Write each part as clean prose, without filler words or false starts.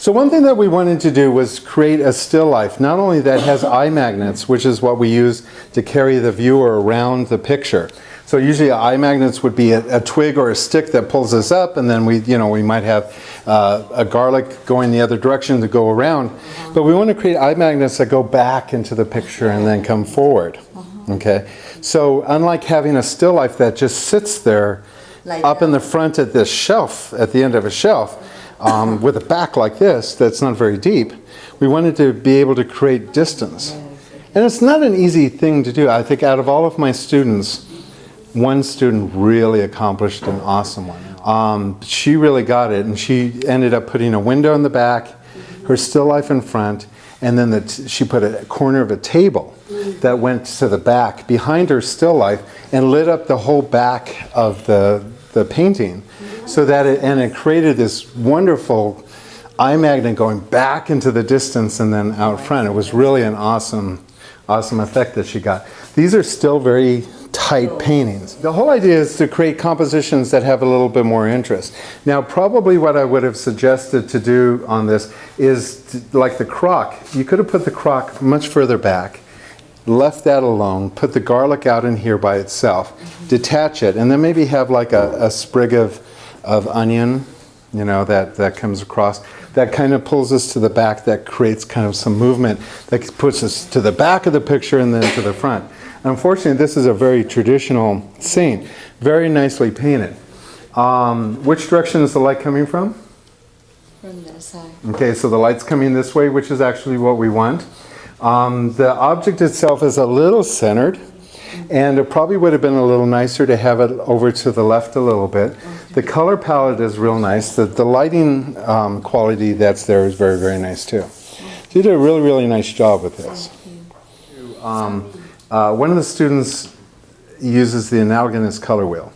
So one thing that we wanted to do was create a still life, not only that has eye magnets, which is what we use to carry the viewer around the picture. So usually eye magnets would be a twig or a stick that pulls us up, and then we might have a garlic going the other direction to go around. But we want to create eye magnets that go back into the picture and then come forward. Okay. So unlike having a still life that just sits there up in the front at this shelf, at the end of a shelf, with a back like this that's not very deep, we wanted to be able to create distance. And it's not an easy thing to do. I think out of all of my students, one student really accomplished an awesome one. She really got it, and she ended up putting a window in the back, her still life in front, and then she put a corner of a table that went to the back behind her still life and lit up the whole back of the painting. So that it created this wonderful eye magnet going back into the distance and then out front. It was really an awesome effect that she got. These are still very tight paintings. The whole idea is to create compositions that have a little bit more interest. Now, probably what I would have suggested to do on this is like the crock. You could have put the crock much further back, left that alone, put the garlic out in here by itself, detach it, and then maybe have like a sprig of onion, that comes across. That kind of pulls us to the back, that creates kind of some movement that puts us to the back of the picture and then to the front. Unfortunately, this is a very traditional scene, very nicely painted. Which direction is the light coming from? From the side. Okay, so the light's coming this way, which is actually what we want. The object itself is a little centered, and it probably would have been a little nicer to have it over to the left a little bit. The color palette is real nice. The lighting quality that's there is very, very nice too. So you did a really, really nice job with this. One of the students uses the analogous color wheel.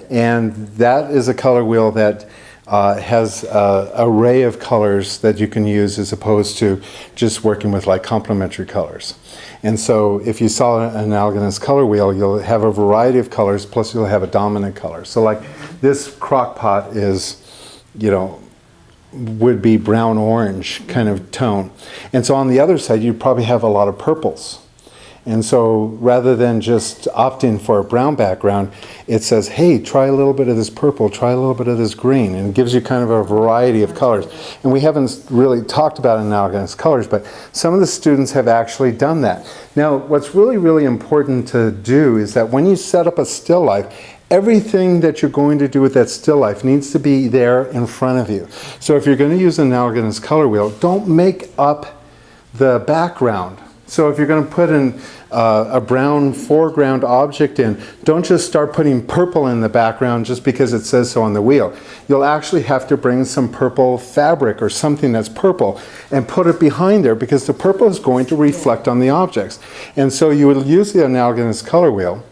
And that is a color wheel that has an array of colors that you can use as opposed to just working with like complementary colors. And so if you saw an analogous color wheel, you'll have a variety of colors, plus you'll have a dominant color. So like this crock pot is, would be brown-orange kind of tone. And so on the other side, you'd probably have a lot of purples. And so rather than just opting for a brown background, it says, hey, try a little bit of this purple, try a little bit of this green, and it gives you kind of a variety of colors. And we haven't really talked about analogous colors, but some of the students have actually done that. Now, what's really, really important to do is that when you set up a still life, everything that you're going to do with that still life needs to be there in front of you. So if you're going to use an analogous color wheel, don't make up the background. So if you're going to put in a brown foreground object in, don't just start putting purple in the background just because it says so on the wheel. You'll actually have to bring some purple fabric or something that's purple and put it behind there, because the purple is going to reflect on the objects. And so you would use the analogous color wheel,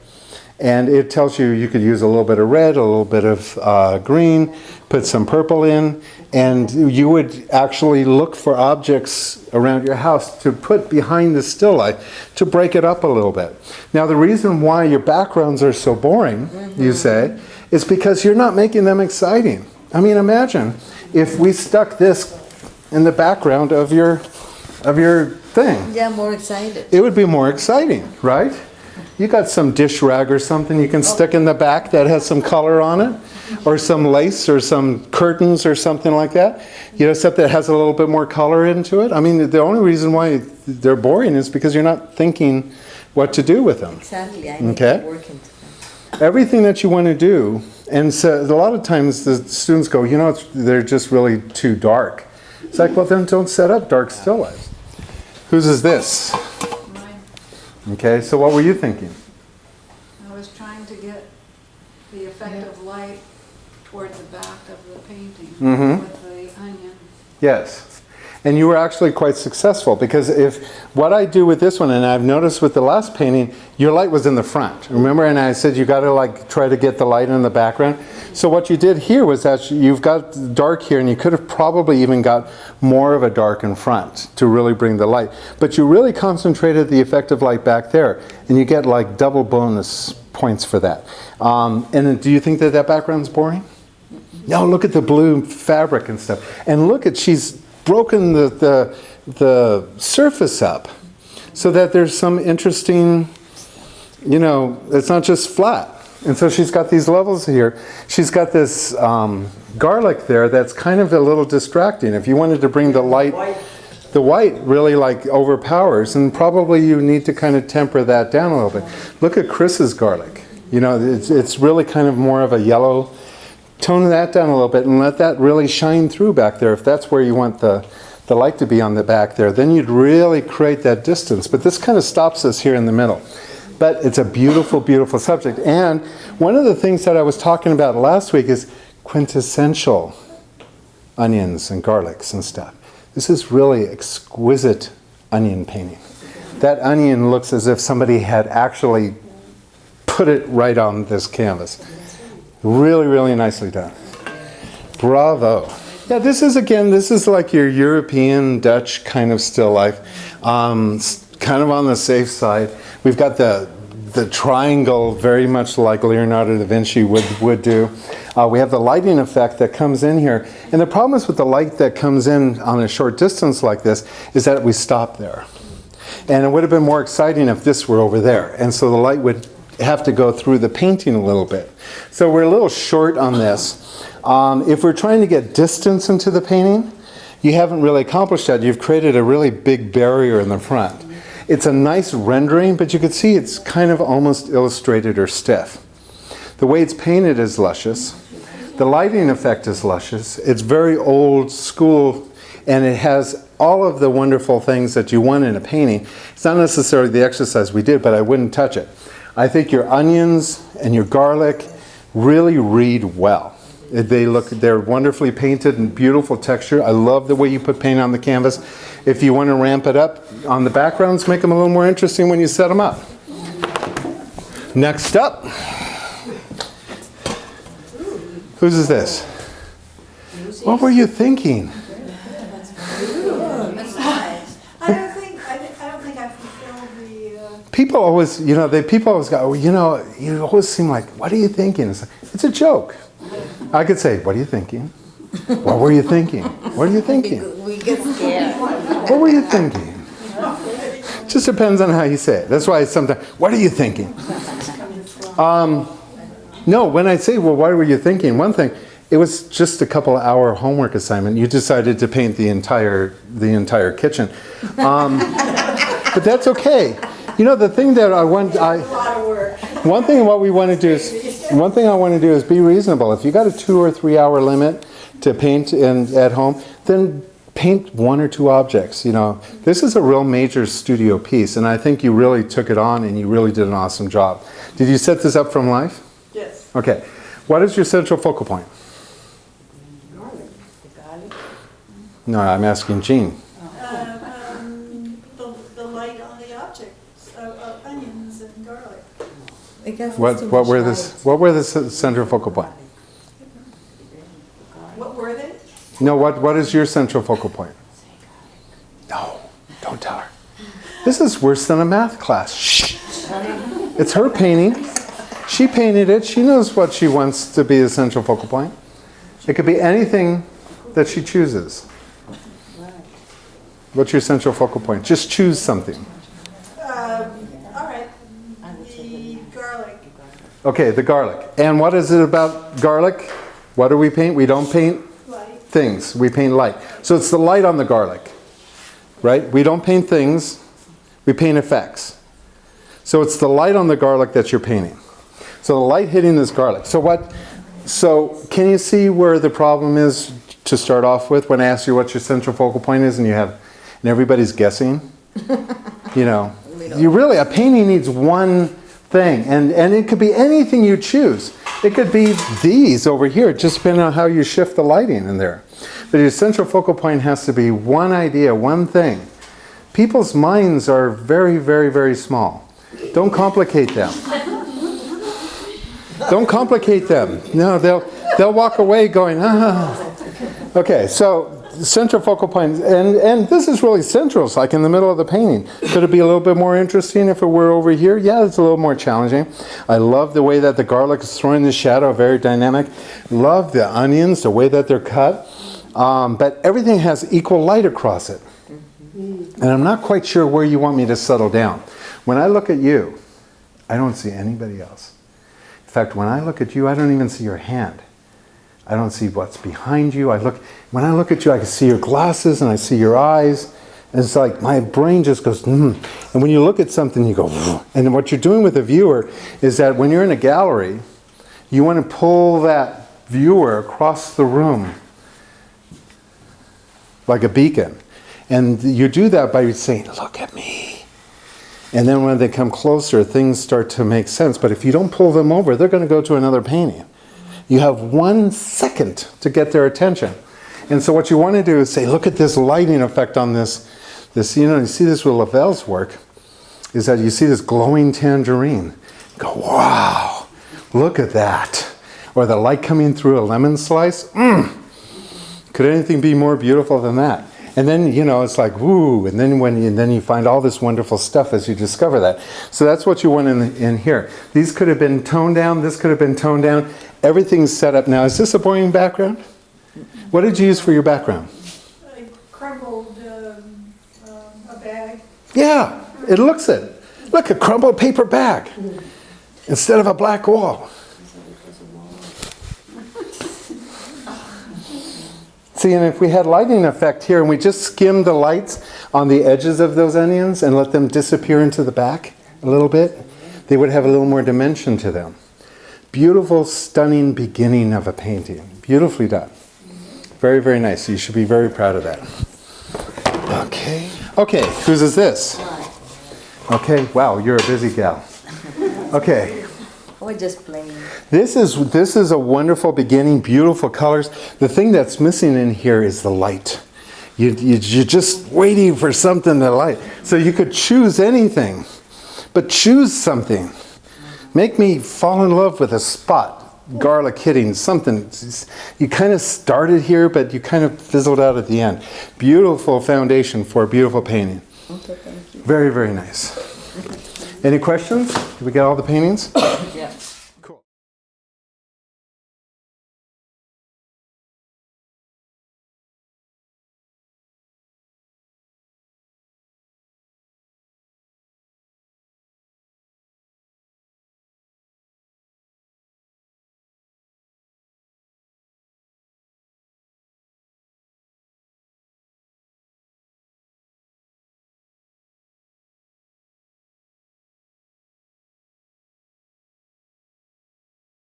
and it tells you could use a little bit of red, a little bit of green, put some purple in, and you would actually look for objects around your house to put behind the still life to break it up a little bit. Now, the reason why your backgrounds are so boring, you say, is because you're not making them exciting. I mean, imagine if we stuck this in the background of your thing. Yeah, more excited. It would be more exciting, right? You got some dish rag or something you can stick in the back that has some color on it, or some lace or some curtains or something like that. Something that has a little bit more color into it. I mean, the only reason why they're boring is because you're not thinking what to do with them. Exactly. I need to work into them. Everything that you want to do, and so a lot of times the students go, they're just really too dark. It's like, well, then don't set up dark still lifes. Whose is this? Okay, so what were you thinking? I was trying to get the effect of light toward the back of the painting with the onion. Yes. And you were actually quite successful, because if what I do with this one, and I've noticed with the last painting, your light was in the front. Remember, and I said you got to try to get the light in the background. So what you did here was that you've got dark here, and you could have probably even got more of a dark in front to really bring the light. But you really concentrated the effect of light back there, and you get like double bonus points for that. And do you think that background's boring? No, look at the blue fabric and stuff. And look at, she's broken the surface up so that there's some interesting, you know, it's not just flat. And so she's got these levels here. She's got this garlic there that's kind of a little distracting. If you wanted to bring the light, the white really like overpowers, and probably you need to kind of temper that down a little bit. Look at Chris's garlic. You know, it's really kind of more of a yellow. Tone that down a little bit and let that really shine through back there. If that's where you want the light to be on the back there, then you'd really create that distance. But this kind of stops us here in the middle. But it's a beautiful, beautiful subject. And one of the things that I was talking about last week is quintessential onions and garlics and stuff. This is really exquisite onion painting. That onion looks as if somebody had actually put it right on this canvas. Really, really nicely done. Bravo. Yeah, this is like your European, Dutch kind of still life. Kind of on the safe side. We've got the triangle very much like Leonardo da Vinci would do. We have the lighting effect that comes in here. And the problem is with the light that comes in on a short distance like this is that we stop there. And it would have been more exciting if this were over there. And so the light would have to go through the painting a little bit. So we're a little short on this. If we're trying to get distance into the painting, you haven't really accomplished that. You've created a really big barrier in the front. It's a nice rendering, but you can see it's kind of almost illustrated or stiff. The way it's painted is luscious. The lighting effect is luscious. It's very old school, and it has all of the wonderful things that you want in a painting. It's not necessarily the exercise we did, but I wouldn't touch it. I think your onions and your garlic really read well. They're wonderfully painted and beautiful texture. I love the way you put paint on the canvas. If you want to ramp it up on the backgrounds, make them a little more interesting when you set them up. Next up. Whose is this? What were you thinking? People always, people always go, you always seem like, what are you thinking? It's a joke. I could say, what are you thinking? What were you thinking? What are you thinking? We get scared. What were you thinking? Just depends on how you say it. That's why sometimes, what are you thinking? No, when I say, well, what were you thinking? One thing, it was just a couple hour homework assignment. You decided to paint the entire kitchen. But that's okay. The thing that one thing I want to do is be reasonable. If you got a 2 or 3 hour limit to paint at home, then paint 1 or 2 objects. This is a real major studio piece, and I think you really took it on and you really did an awesome job. Did you set this up from life? Yes. Okay. What is your central focal point? Garlic. No, I'm asking Jean. The light on the objects, onions and garlic. What were the central focal point? What were they? No, what is your central focal point? No, don't tell her. This is worse than a math class. Shh. It's her painting. She painted it. She knows what she wants to be the central focal point. It could be anything that she chooses. What's your central focal point? Just choose something. All right. The garlic. Okay, the garlic. And what is it about garlic? What do we paint? We don't paint Light. things. We paint light. So it's the light on the garlic, right? We don't paint things. We paint effects. So it's the light on the garlic that you're painting. So the light hitting this garlic. So can you see where the problem is to start off with when I ask you what your central focal point is and everybody's guessing? A painting needs one thing, and it could be anything you choose. It could be these over here, just depending on how you shift the lighting in there. But your central focal point has to be one idea, one thing. People's minds are very, very, very small. Don't complicate them. Don't complicate them. No, they'll walk away going, ah. Okay, so central focal point, and this is really central. It's like in the middle of the painting. Could it be a little bit more interesting if it were over here? Yeah, it's a little more challenging. I love the way that the garlic is throwing the shadow, very dynamic. Love the onions, the way that they're cut. But everything has equal light across it. And I'm not quite sure where you want me to settle down. When I look at you, I don't see anybody else. In fact, when I look at you, I don't even see your hand. I don't see what's behind you. When I look at you, I can see your glasses and I see your eyes. And it's like my brain just goes, And when you look at something, you go, And what you're doing with the viewer is that when you're in a gallery, you want to pull that viewer across the room like a beacon. And you do that by saying, look at me. And then when they come closer, things start to make sense. But if you don't pull them over, they're going to go to another painting. You have 1 second to get their attention. And so what you want to do is say, look at this lighting effect on this, you see this with Lavelle's work, is that you see this glowing tangerine. Go, wow, look at that. Or the light coming through a lemon slice. Could anything be more beautiful than that? And then, it's like, woo, and then you find all this wonderful stuff as you discover that. So that's what you want in here. These could have been toned down, this could have been toned down. Everything's set up now. Is this a boring background? What did you use for your background? I crumbled a bag. Yeah, it looks it. Look, a crumbled paper bag instead of a black wall. See, and if we had lighting effect here and we just skimmed the lights on the edges of those onions and let them disappear into the back a little bit, they would have a little more dimension to them. Beautiful, stunning beginning of a painting. Beautifully done. Very, very nice. You should be very proud of that. Okay, whose is this? Okay, wow, you're a busy gal. Okay. Or just plain. This is a wonderful beginning, beautiful colors. The thing that's missing in here is the light. You're just waiting for something to light. So you could choose anything, but choose something. Make me fall in love with a spot, garlic hitting, something. You kind of started here, but you kind of fizzled out at the end. Beautiful foundation for a beautiful painting. Okay, thank you. Very, very nice. Any questions? Did we get all the paintings?